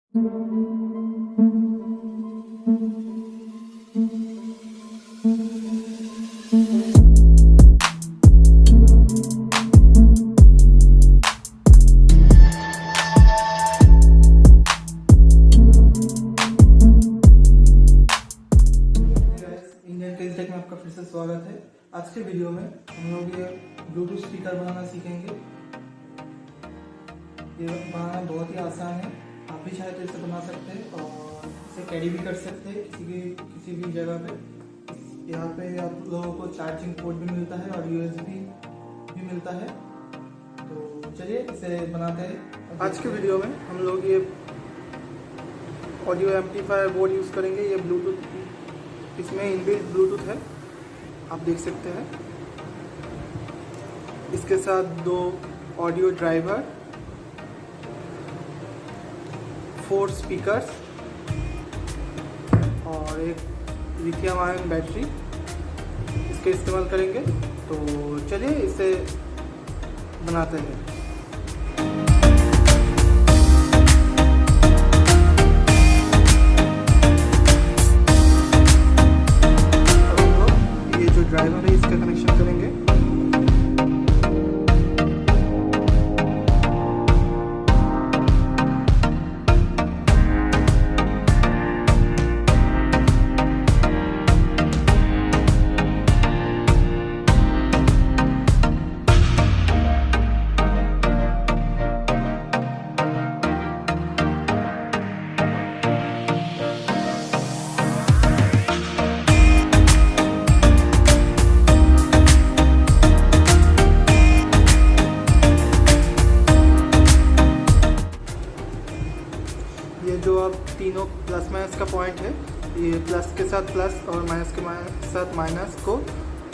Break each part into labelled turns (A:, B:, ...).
A: Indian tech में आपका फिर से स्वागत है। आज के वीडियो में हम लोग ये ब्लूटूथ स्पीकर बनाना सीखेंगे। ये बनाना बहुत ही आसान है, आप भी चाहे तो इसे बना सकते हैं और इसे कैरी भी कर सकते हैं किसी भी जगह पे। यहाँ पे आप लोगों को चार्जिंग पोर्ट भी मिलता है और यूएसबी भी मिलता है। तो चलिए इसे बनाते हैं। आज के वीडियो में हम लोग ये ऑडियो एम्पलीफायर बोर्ड यूज़ करेंगे। ये ब्लूटूथ, इसमें इनबिल्ट ब्लूटूथ है, आप देख सकते हैं। इसके साथ 2 ऑडियो ड्राइवर, 4 स्पीकर्स और एक लिथियम आयन बैटरी इसके इस्तेमाल करेंगे। तो चलिए इसे बनाते हैं। ड्राइवर है, इसका कनेक्शन करेंगे। ये जो आप तीनों प्लस माइनस का पॉइंट है, ये प्लस के साथ प्लस और माइनस के साथ माइनस को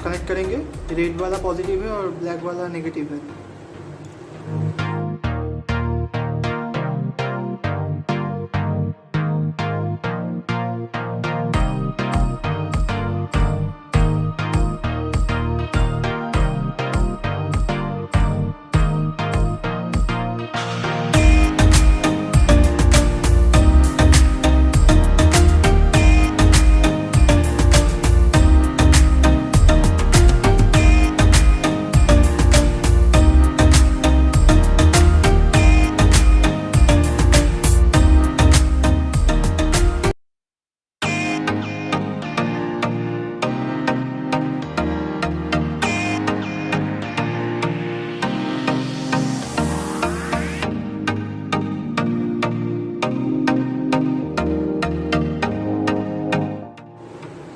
A: कनेक्ट करेंगे। रेड वाला पॉजिटिव है और ब्लैक वाला नेगेटिव है।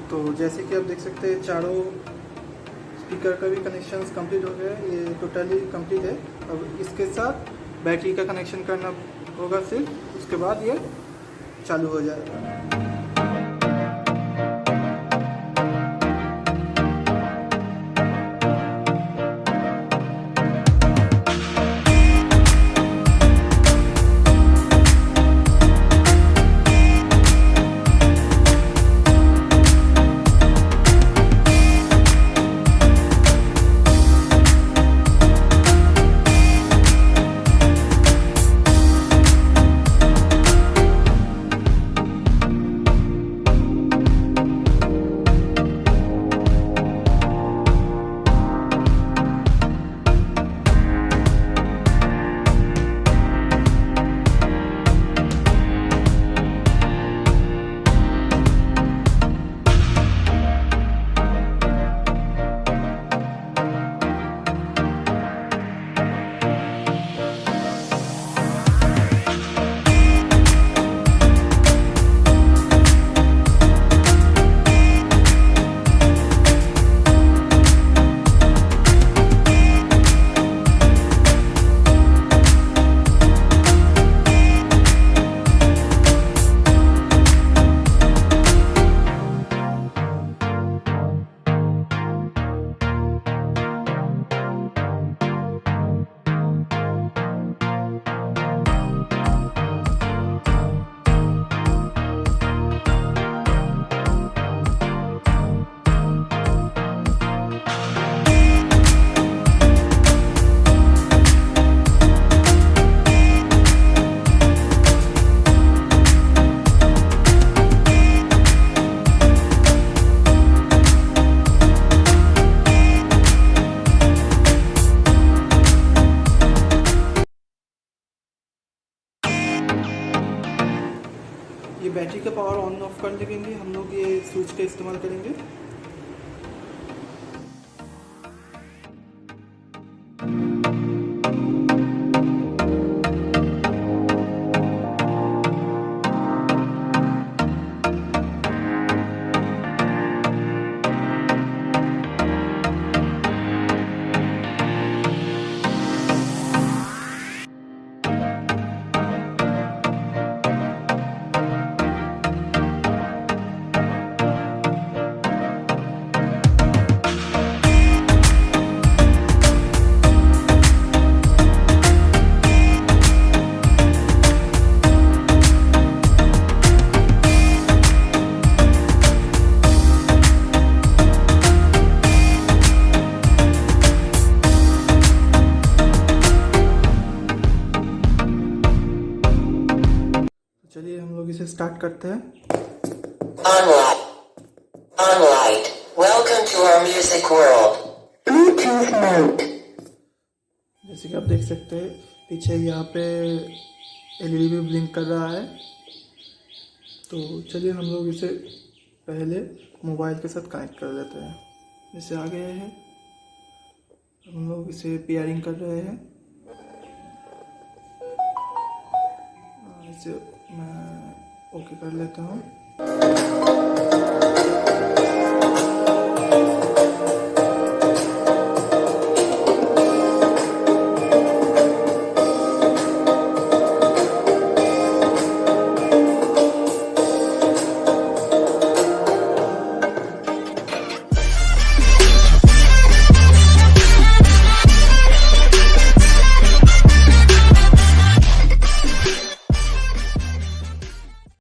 A: तो जैसे कि आप देख सकते हैं, चारों स्पीकर का भी कनेक्शंस कंप्लीट हो गया है। ये टोटली कंप्लीट है। अब इसके साथ बैटरी का कनेक्शन करना होगा सिर्फ, उसके बाद ये चालू हो जाएगा। ये बैटरी का पावर ऑन ऑफ करने के लिए हम लोग ये स्विच का इस्तेमाल करेंगे। चलिए हम लोग इसे स्टार्ट करते हैं।
B: Onlight. Welcome to our music world. Bluetooth mode.
A: जैसे कि आप देख सकते हैं पीछे यहाँ पे एलईडी भी ब्लिंक कर रहा है। तो चलिए हम लोग इसे पहले मोबाइल के साथ कनेक्ट कर लेते हैं। जैसे आ गए हैं हम लोग इसे पेयरिंग कर रहे हैं। इसे मैं ओके कर लेता हूँ।